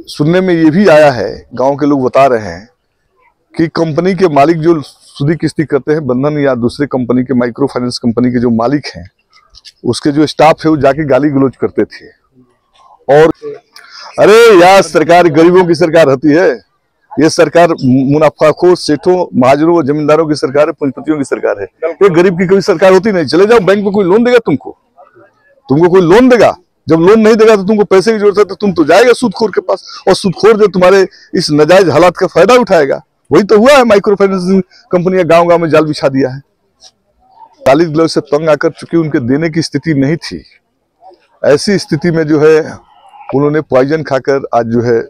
सुनने में ये भी आया है, गांव के लोग बता रहे हैं कि कंपनी के मालिक जो सूदी किस्ती करते हैं, बंधन या दूसरे कंपनी के माइक्रो फाइनेंस कंपनी के जो मालिक हैं, उसके जो स्टाफ है वो जाके गाली गलौज करते थे। और अरे यार, सरकार गरीबों की सरकार होती है, ये सरकार मुनाफाखोर सेठों, महाजनों और जमींदारों की सरकार है, पूंजीपतियों की सरकार है। ये गरीब की कोई सरकार होती नहीं। चले जाओ बैंक में, कोई लोन देगा तुमको कोई लोन देगा? जब लोन नहीं देगा तो तुमको पैसे की जरूरत है, तो तुम तो जाएगा सूदखोर के पास, और सूदखोर जो तुम्हारे इस नाजायज हालात का फायदा उठाएगा। वही तो हुआ है, माइक्रो फाइनेंसिंग कंपनियां गांव-गांव में जाल बिछा दिया है। गाली गलौज से तंग आकर चूंकि उनके देने की स्थिति नहीं थी, ऐसी स्थिति में जो है उन्होंने पॉइजन खाकर आज जो है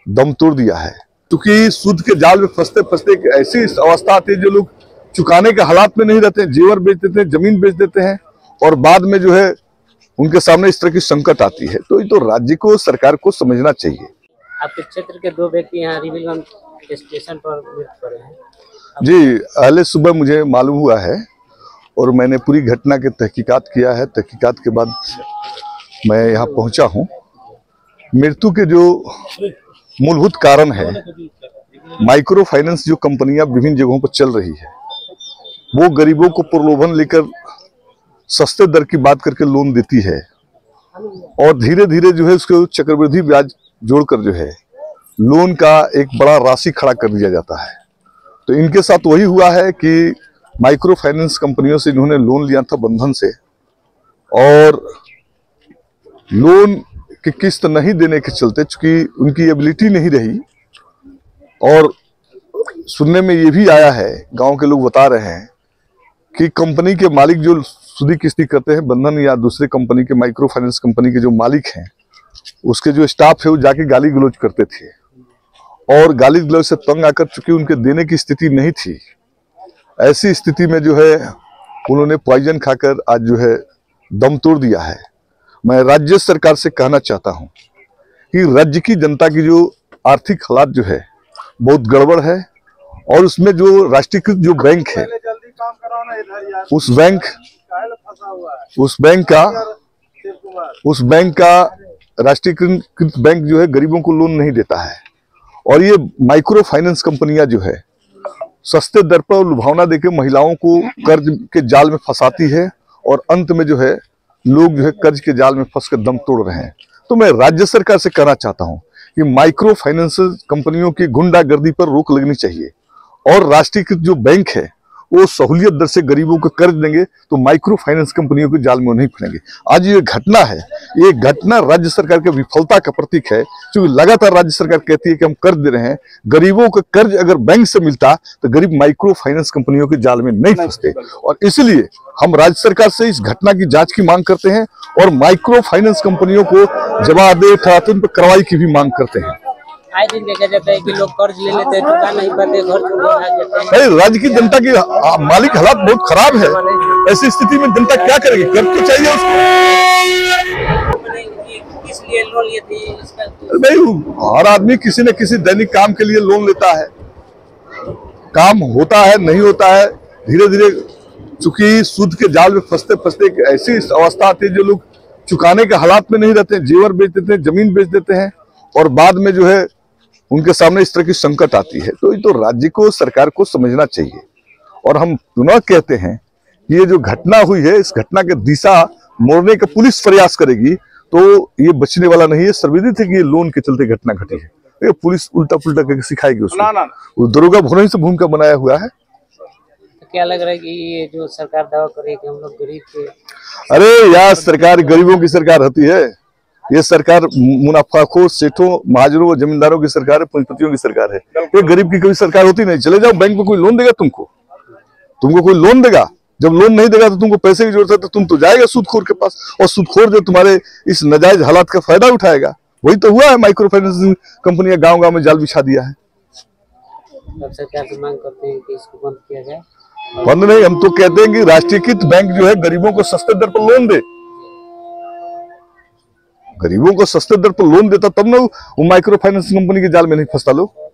दम तोड़ दिया है। क्योंकि सूद के जाल में फंसते फंसते एक ऐसी अवस्था आती है, जो लोग चुकाने के हालात में नहीं रहते, जेवर बेच देते हैं, जमीन बेच देते हैं, और बाद में जो है उनके सामने इस तरह की संकट आती है। तो ये तो राज्य को, सरकार को समझना चाहिए। आपके क्षेत्र के 2 व्यक्ति यहाँ रिविलगंज स्टेशन पर मृत्यु पड़े हैं। जी, पहले सुबह मुझे मालूम हुआ है और मैंने पूरी घटना की तहकीकात किया है। तहकीकात के बाद मैं यहाँ पहुँचा हूँ। मृत्यु के जो मूलभूत कारण है, माइक्रो फाइनेंस जो कंपनियां विभिन्न जगहों पर चल रही है, वो गरीबों को प्रलोभन लेकर सस्ते दर की बात करके लोन देती है, और धीरे धीरे जो है उसके चक्रवृद्धि ब्याज जोड़कर जो है लोन का एक बड़ा राशि खड़ा कर दिया जाता है। तो इनके साथ वही हुआ है कि माइक्रो फाइनेंस कंपनियों से इन्होंने लोन लिया था बंधन से, और लोन की किस्त नहीं देने के चलते, चूंकि उनकी एबिलिटी नहीं रही, और सुनने में ये भी आया है, गांव के लोग बता रहे हैं कि कंपनी के मालिक जो सूदी किस्ती करते हैं, बंधन या दूसरे कंपनी के माइक्रो फाइनेंस कंपनी के जो मालिक हैं, उसके जो स्टाफ है वो जाके गाली गलौज करते थे, और गाली गलौज से तंग आकर चूंकि उनके देने की स्थिति नहीं थी, ऐसी स्थिति में जो है उन्होंने पॉइजन खाकर आज जो है दम तोड़ दिया है। मैं राज्य सरकार से कहना चाहता हूं कि राज्य की जनता की जो आर्थिक हालात जो है बहुत गड़बड़ है, और उसमें जो राष्ट्रीयकृत जो बैंक है, उस बैंक का राष्ट्रीयकृत बैंक जो है गरीबों को लोन नहीं देता है, और ये माइक्रो फाइनेंस कंपनियां जो है सस्ते दर पर लुभावना देकर महिलाओं को कर्ज के जाल में फंसाती है, और अंत में जो है लोग जो है कर्ज के जाल में फंसकर दम तोड़ रहे हैं। तो मैं राज्य सरकार से कहना चाहता हूं कि माइक्रो फाइनेंस कंपनियों की गुंडागर्दी पर रोक लगनी चाहिए, और राष्ट्रीयकृत जो बैंक है वो सहूलियत दर से गरीबों को कर्ज देंगे तो माइक्रो फाइनेंस कंपनियों के जाल में नहीं फंसेंगे। आज ये घटना है, ये घटना राज्य सरकार की विफलता का प्रतीक है, क्योंकि लगातार राज्य सरकार कहती है कि हम कर्ज दे रहे हैं। गरीबों को कर्ज अगर बैंक से मिलता तो गरीब माइक्रो फाइनेंस कंपनियों के जाल में नहीं फंसते, और इसलिए हम राज्य सरकार से इस घटना की जांच की मांग करते हैं, और माइक्रो फाइनेंस कंपनियों को जवाबदेह ठहराते उन पर कार्रवाई की भी मांग करते हैं। आए दिन देखा जाता है कि लोग कर्ज ले लेते हैं, चुका नहीं पाते, घर छोड़ भाग जाते हैं। राज्य की जनता की मालिक हालात बहुत खराब है, ऐसी स्थिति में जनता क्या करेगी? कर्ज तो चाहिए उसको। किस लिए लोन लिए थे इसका? नहीं, हर आदमी किसी न किसी दैनिक काम के लिए लोन लेता है, काम होता है नहीं होता है, धीरे धीरे चूंकि सूद के जाल में फंसते फंसते एक ऐसी अवस्था आती है, जो लोग चुकाने के हालात में नहीं रहते, जेवर बेच देते हैं, जमीन बेच देते हैं, और बाद में जो है उनके सामने इस तरह की संकट आती है। तो ये तो राज्य को, सरकार को समझना चाहिए, और हम पुनः कहते हैं कि ये जो घटना हुई है, इस घटना के दिशा मोड़ने का पुलिस प्रयास करेगी तो ये बचने वाला नहीं है। सर्वविदित है कि ये लोन के चलते घटना घटी है, ये पुलिस उल्टा पुल्टा करके सिखाएगी उसको। दरोगा भोरे से भूमिका बनाया हुआ है। तो क्या लग रहा है कि ये जो सरकार दावा कर रही है कि हम लोग गरीब थे? अरे यार, सरकार गरीबों की सरकार होती है, ये सरकार मुनाफाखोर सेठों, महाजनों और जमींदारों की सरकार है, पूंजीपतियों की सरकार है। ये गरीब की कोई सरकार होती नहीं। चले जाओ बैंक में, कोई लोन देगा तुमको कोई लोन देगा? जब लोन नहीं देगा तो तुमको पैसे की जरूरत है, तो तुम तो जाएगा सूदखोर के पास, और सूदखोर जो तुम्हारे इस नाजायज हालात का फायदा उठाएगा। वही तो हुआ है, माइक्रो फाइनेंसिंग कंपनियां गांव-गांव में जाल बिछा दिया है। अब सरकार से मांग करते हैं कि इसको बंद किया जाए। बंद नहीं, हम तो कहते हैं कि राष्ट्रीयकृत बैंक जो है गरीबों को सस्ते दर पर लोन दे। गरीबों को सस्ते दर पर लोन देता तब ना वो माइक्रो फाइनेंस कंपनी के जाल में नहीं फंसता लोग।